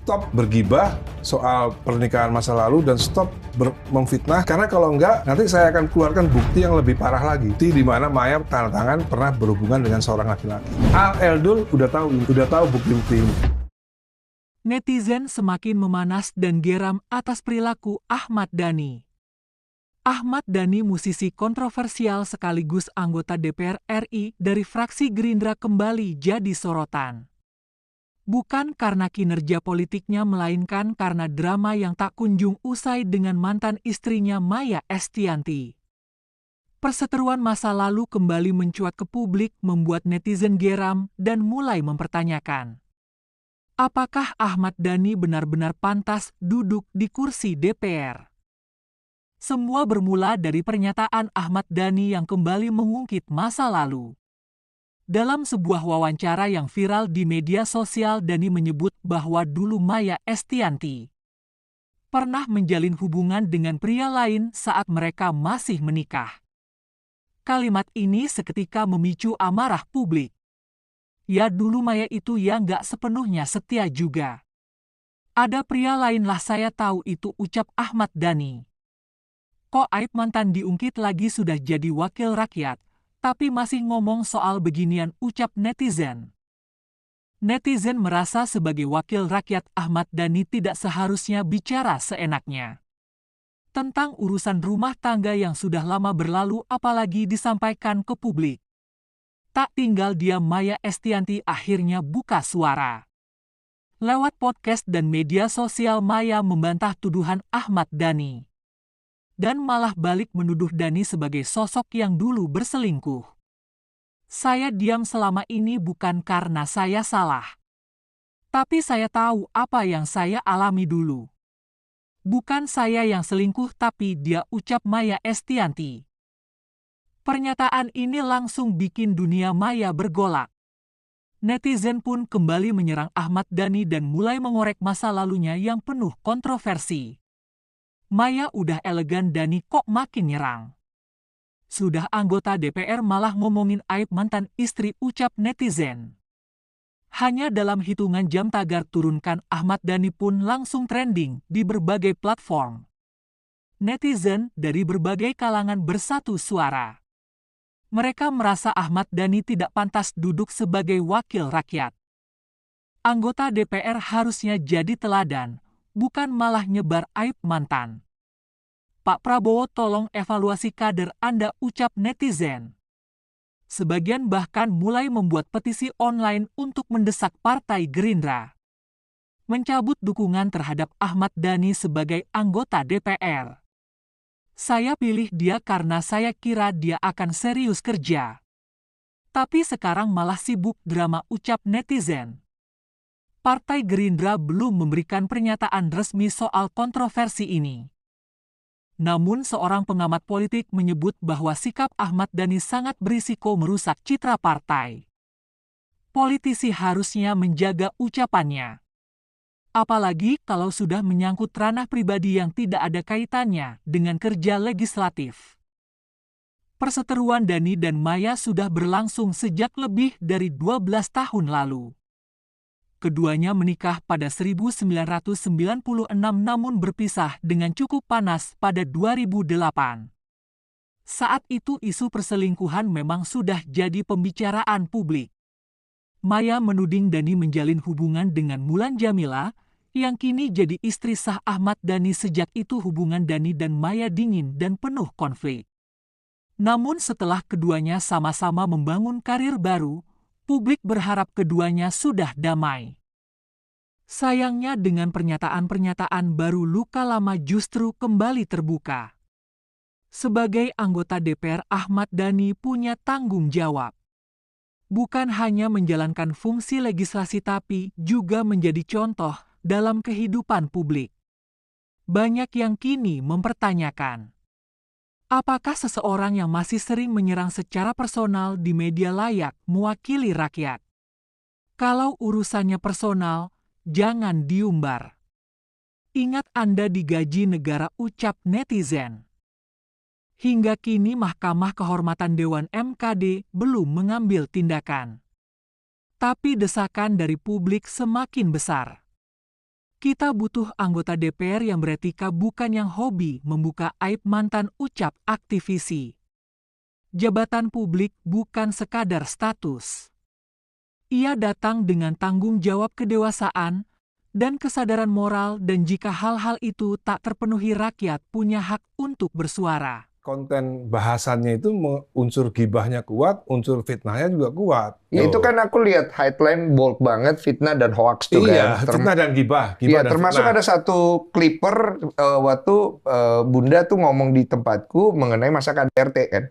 stop bergibah soal pernikahan masa lalu dan stop memfitnah, karena kalau enggak nanti saya akan keluarkan bukti yang lebih parah lagi, bukti di mana Maya tanda tangan pernah berhubungan dengan seorang laki-laki. Al Eldul udah tahu bukti-bukti ini. Netizen semakin memanas dan geram atas perilaku Ahmad Dhani. Ahmad Dhani, musisi kontroversial sekaligus anggota DPR RI dari fraksi Gerindra, kembali jadi sorotan. Bukan karena kinerja politiknya, melainkan karena drama yang tak kunjung usai dengan mantan istrinya Maya Estianty. Perseteruan masa lalu kembali mencuat ke publik, membuat netizen geram dan mulai mempertanyakan, apakah Ahmad Dhani benar-benar pantas duduk di kursi DPR? Semua bermula dari pernyataan Ahmad Dhani yang kembali mengungkit masa lalu. Dalam sebuah wawancara yang viral di media sosial, Dhani menyebut bahwa dulu Maya Estianty pernah menjalin hubungan dengan pria lain saat mereka masih menikah. Kalimat ini seketika memicu amarah publik. Ya, dulu Maya itu ya nggak sepenuhnya setia juga. Ada pria lain lah, saya tahu itu, ucap Ahmad Dhani. Kok aib mantan diungkit lagi, sudah jadi wakil rakyat, tapi masih ngomong soal beginian, ucap netizen. Netizen merasa sebagai wakil rakyat Ahmad Dhani tidak seharusnya bicara seenaknya tentang urusan rumah tangga yang sudah lama berlalu, apalagi disampaikan ke publik. Tak tinggal diam, Maya Estianty akhirnya buka suara. Lewat podcast dan media sosial, Maya membantah tuduhan Ahmad Dhani dan malah balik menuduh Dhani sebagai sosok yang dulu berselingkuh. Saya diam selama ini bukan karena saya salah, tapi saya tahu apa yang saya alami dulu. Bukan saya yang selingkuh tapi dia, ucap Maya Estianty. Pernyataan ini langsung bikin dunia maya bergolak. Netizen pun kembali menyerang Ahmad Dhani dan mulai mengorek masa lalunya yang penuh kontroversi. Maya udah elegan, Dhani kok makin nyerang. Sudah anggota DPR malah ngomongin aib mantan istri, ucap netizen. Hanya dalam hitungan jam tagar turunkan Ahmad Dhani pun langsung trending di berbagai platform. Netizen dari berbagai kalangan bersatu suara. Mereka merasa Ahmad Dhani tidak pantas duduk sebagai wakil rakyat. Anggota DPR harusnya jadi teladan, bukan malah nyebar aib mantan. Pak Prabowo, tolong evaluasi kader Anda, ucap netizen. Sebagian bahkan mulai membuat petisi online untuk mendesak Partai Gerindra mencabut dukungan terhadap Ahmad Dhani sebagai anggota DPR. Saya pilih dia karena saya kira dia akan serius kerja. Tapi sekarang malah sibuk drama, ucap netizen. Partai Gerindra belum memberikan pernyataan resmi soal kontroversi ini. Namun seorang pengamat politik menyebut bahwa sikap Ahmad Dhani sangat berisiko merusak citra partai. Politisi harusnya menjaga ucapannya. Apalagi kalau sudah menyangkut ranah pribadi yang tidak ada kaitannya dengan kerja legislatif. Perseteruan Dhani dan Maya sudah berlangsung sejak lebih dari 12 tahun lalu. Keduanya menikah pada 1996 namun berpisah dengan cukup panas pada 2008. Saat itu isu perselingkuhan memang sudah jadi pembicaraan publik. Maya menuding Dhani menjalin hubungan dengan Mulan Jamila, yang kini jadi istri sah Ahmad Dhani. Sejak itu hubungan Dhani dan Maya dingin dan penuh konflik. Namun setelah keduanya sama-sama membangun karir baru, publik berharap keduanya sudah damai. Sayangnya dengan pernyataan-pernyataan baru, luka lama justru kembali terbuka. Sebagai anggota DPR, Ahmad Dhani punya tanggung jawab. Bukan hanya menjalankan fungsi legislasi tapi juga menjadi contoh dalam kehidupan publik. Banyak yang kini mempertanyakan, apakah seseorang yang masih sering menyerang secara personal di media layak mewakili rakyat? Kalau urusannya personal, jangan diumbar. Ingat Anda digaji negara, ucap netizen. Hingga kini Mahkamah Kehormatan Dewan (MKD) belum mengambil tindakan. Tapi desakan dari publik semakin besar. Kita butuh anggota DPR yang beretika, bukan yang hobi membuka aib mantan, ucap aktivisi. Jabatan publik bukan sekadar status. Ia datang dengan tanggung jawab, kedewasaan, dan kesadaran moral, dan jika hal-hal itu tak terpenuhi, rakyat punya hak untuk bersuara. Konten bahasannya itu unsur gibahnya kuat, unsur fitnahnya juga kuat. Ya, itu kan aku lihat headline bold banget, fitnah dan hoax tuh iya, kan. fitnah dan gibah. Iya, Dan termasuk fitnah. ada satu clipper waktu Bunda tuh ngomong di tempatku mengenai masa KDRT kan.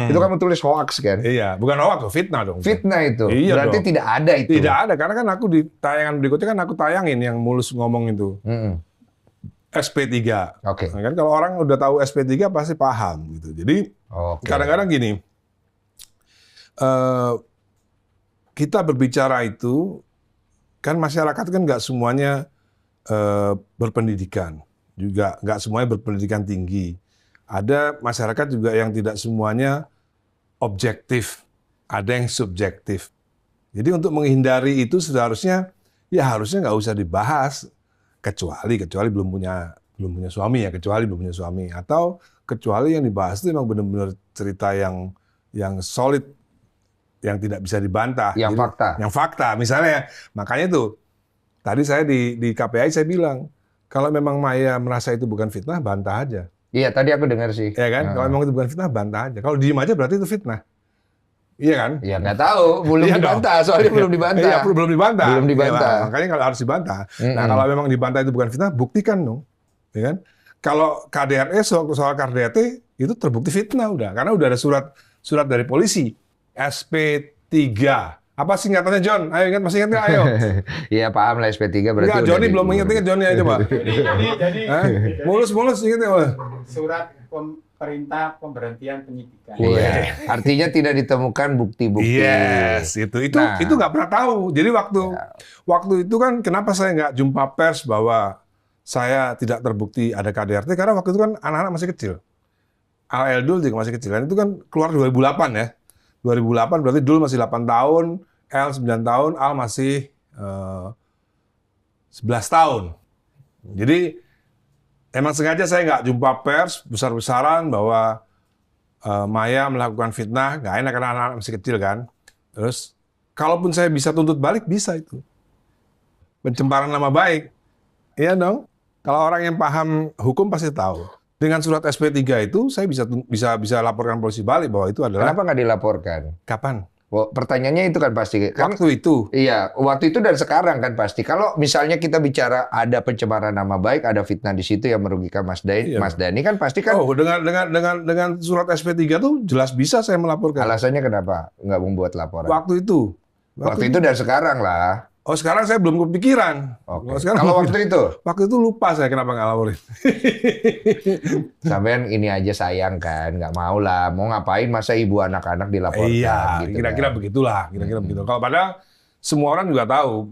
Itu kamu tulis hoax kan. Iya, bukan hoax, fitnah dong. Fitnah itu. Iya Berarti dong. tidak ada itu. Tidak ada, karena kan aku di tayangan berikutnya kan aku tayangin yang Mulus ngomong itu. SP3. Oke. Nah, kan kalau orang udah tahu SP3 pasti paham gitu. Jadi Oke. kadang-kadang gini, kita berbicara itu kan masyarakat kan nggak semuanya berpendidikan, juga nggak semuanya berpendidikan tinggi. Ada masyarakat juga yang tidak semuanya objektif, ada yang subjektif. Jadi untuk menghindari itu seharusnya harusnya nggak usah dibahas. Kecuali belum punya suami ya, kecuali belum punya suami, atau kecuali yang dibahas itu memang benar-benar cerita yang solid, yang tidak bisa dibantah, Yang fakta. yang fakta misalnya. Makanya itu tadi saya di KPI saya bilang, kalau memang Maya merasa itu bukan fitnah, bantah aja. Iya, tadi aku dengar sih. Ya kan, kalau memang itu bukan fitnah, bantah aja. Kalau diem aja berarti itu fitnah. Iya kan? Ya nggak tahu, belum Iya dibantah, soalnya belum dibantah. Iya, belum dibantah. Belum dibantah. Ya, makanya kalau harus dibantah. Nah, kalau memang dibantah itu bukan fitnah, buktikan dong. Ya kan? Kalau KDRT, soal KDRT itu terbukti fitnah udah, karena udah ada surat dari polisi SP3. Apa singkatannya, John? Ayo ingat, masih ingat nggak? Ayo. Iya, paham lah SP3 berarti. Enggak, Johnny belum ingat Johnny, ayo coba. Jadi Mulus ingat ya? surat perintah pemberhentian penyidikan. Iya. Artinya tidak ditemukan bukti-bukti. Yes, itu Nah. itu nggak pernah tahu. Jadi waktu itu kan kenapa saya nggak jumpa pers bahwa saya tidak terbukti ada KDRT, karena waktu itu kan anak-anak masih kecil. Al Dul juga masih kecil. Dan itu kan keluar 2008 ya. 2008 berarti Dul masih 8 tahun, L 9 tahun, Al masih 11 tahun. Jadi emang sengaja saya nggak jumpa pers besar-besaran bahwa Maya melakukan fitnah, nggak enak karena anak-anak masih kecil kan. Terus, kalaupun saya bisa tuntut balik, bisa itu. Pencemaran nama baik. Iya dong. Kalau orang yang paham hukum pasti tahu. Dengan surat SP3 itu, saya bisa laporkan polisi balik bahwa itu adalah... Kenapa nggak dilaporkan? Kapan? Oh, pertanyaannya itu kan pasti. Kan, Waktu itu. iya, waktu itu dan sekarang kan pasti. Kalau misalnya kita bicara ada pencemaran nama baik, ada fitnah di situ yang merugikan Mas Dhani, Iya. Mas Dhani kan pasti kan. Oh, dengan surat SP3 tuh jelas bisa saya melaporkan. Alasannya kenapa nggak membuat laporan? Waktu itu. Waktu itu dan sekarang lah. Oh, sekarang saya belum kepikiran. Oke. Sekarang Kalau waktu itu, Waktu itu lupa saya kenapa nggak laporin. sampean ini aja sayang kan, nggak mau lah. Mau ngapain masa ibu anak-anak dilaporkan? Iya, gitu kira-kira kan. begitulah, kira-kira begitu. Kalau padahal semua orang juga tahu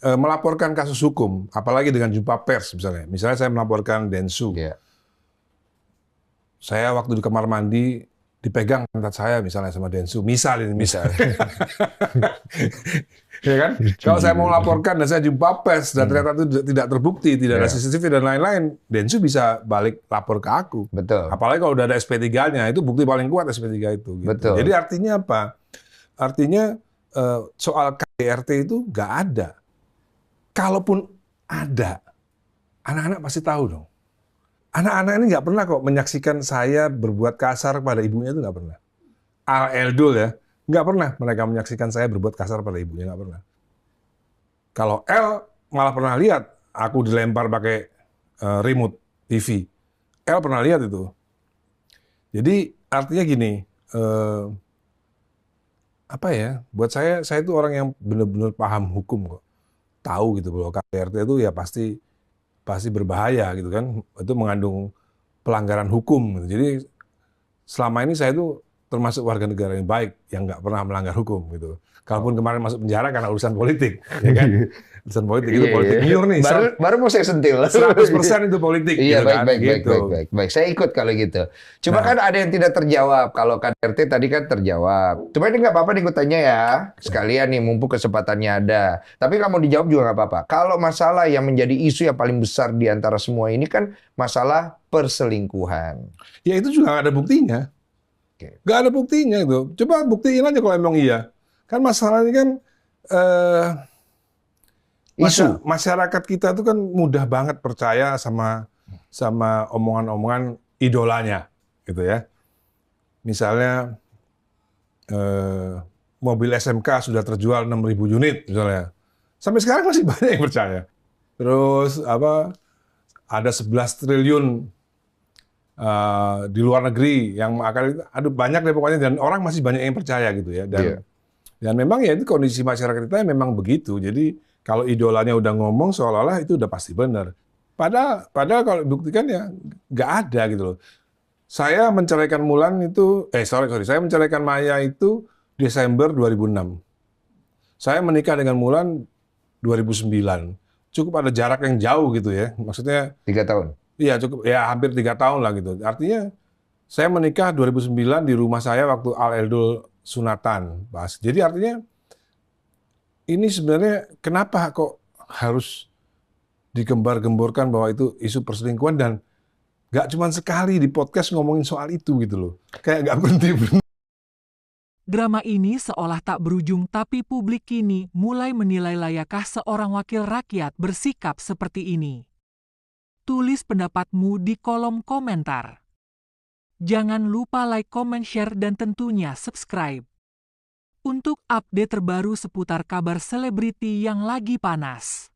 melaporkan kasus hukum, apalagi dengan jumpa pers misalnya. Misalnya saya melaporkan Densu. Iya. Saya waktu di kamar mandi dipegang pantat saya misalnya sama Densu. Misal. Ya kan? Kalau saya mau laporkan dan saya jumpa pers dan ternyata itu tidak terbukti, tidak ada Iya. CCTV dan lain-lain, Densu bisa balik lapor ke aku. Betul. Apalagi kalau udah ada SP3-nya, itu bukti paling kuat SP3 itu. Gitu. Betul. Jadi artinya apa? Artinya soal KDRT itu nggak ada. Kalaupun ada, anak-anak pasti tahu dong. Anak-anak ini nggak pernah kok menyaksikan saya berbuat kasar pada ibunya, itu nggak pernah. Al Eldul ya, nggak pernah mereka menyaksikan saya berbuat kasar pada ibunya, nggak pernah. Kalau L malah pernah lihat aku dilempar pakai remote TV. L pernah lihat itu. Jadi artinya gini, apa ya? Buat saya itu orang yang benar-benar paham hukum kok. Tahu gitu bahwa KDRT itu ya pasti berbahaya gitu kan. Itu mengandung pelanggaran hukum. Gitu. Jadi selama ini saya itu termasuk warga negara yang baik yang nggak pernah melanggar hukum gitu. Kalaupun kemarin masuk penjara karena urusan politik, ya kan? Urusan politik itu politik liur nih. Baru mau saya sentil. 100% itu politik. Iya, gitu baik, kan? baik, Gitu. baik. Saya ikut kalau gitu. Cuma kan ada yang tidak terjawab. Kalau KDRT tadi kan terjawab. Cuma ini nggak apa-apa nih gue tanya ya. Sekalian nih, mumpung kesempatannya ada. Tapi kalau mau dijawab juga nggak apa-apa. Kalau masalah yang menjadi isu yang paling besar di antara semua ini kan masalah perselingkuhan. Ya itu juga nggak ada buktinya. Nggak ada buktinya gitu. Coba buktiin aja kalau emang iya. Kan masalahnya kan masyarakat kita tuh kan mudah banget percaya sama omongan-omongan idolanya gitu ya. Misalnya mobil SMK sudah terjual 6.000 unit misalnya. Sampai sekarang masih banyak yang percaya. Terus ada 11 triliun di luar negeri yang akan, banyak deh pokoknya, dan orang masih banyak yang percaya gitu ya. Dan memang ya itu kondisi masyarakat kita memang begitu. Jadi kalau idolanya udah ngomong seolah-olah itu udah pasti benar. Padahal kalau dibuktikan ya nggak ada gitu loh. Saya menceraikan Mulan itu, saya menceraikan Maya itu Desember 2006. Saya menikah dengan Mulan 2009. Cukup ada jarak yang jauh gitu ya. Maksudnya 3 tahun. Iya cukup, ya hampir 3 tahun lah gitu. Artinya saya menikah 2009 di rumah saya waktu Al Eldul sunatan, Mas. Jadi artinya ini sebenarnya kenapa kok harus digembar-gemborkan bahwa itu isu perselingkuhan, dan nggak cuma sekali di podcast ngomongin soal itu gitu loh. Kayak nggak berhenti. Drama ini seolah tak berujung, tapi publik kini mulai menilai layakkah seorang wakil rakyat bersikap seperti ini. Tulis pendapatmu di kolom komentar. Jangan lupa like, comment, share, dan tentunya subscribe. Untuk update terbaru seputar kabar selebriti yang lagi panas.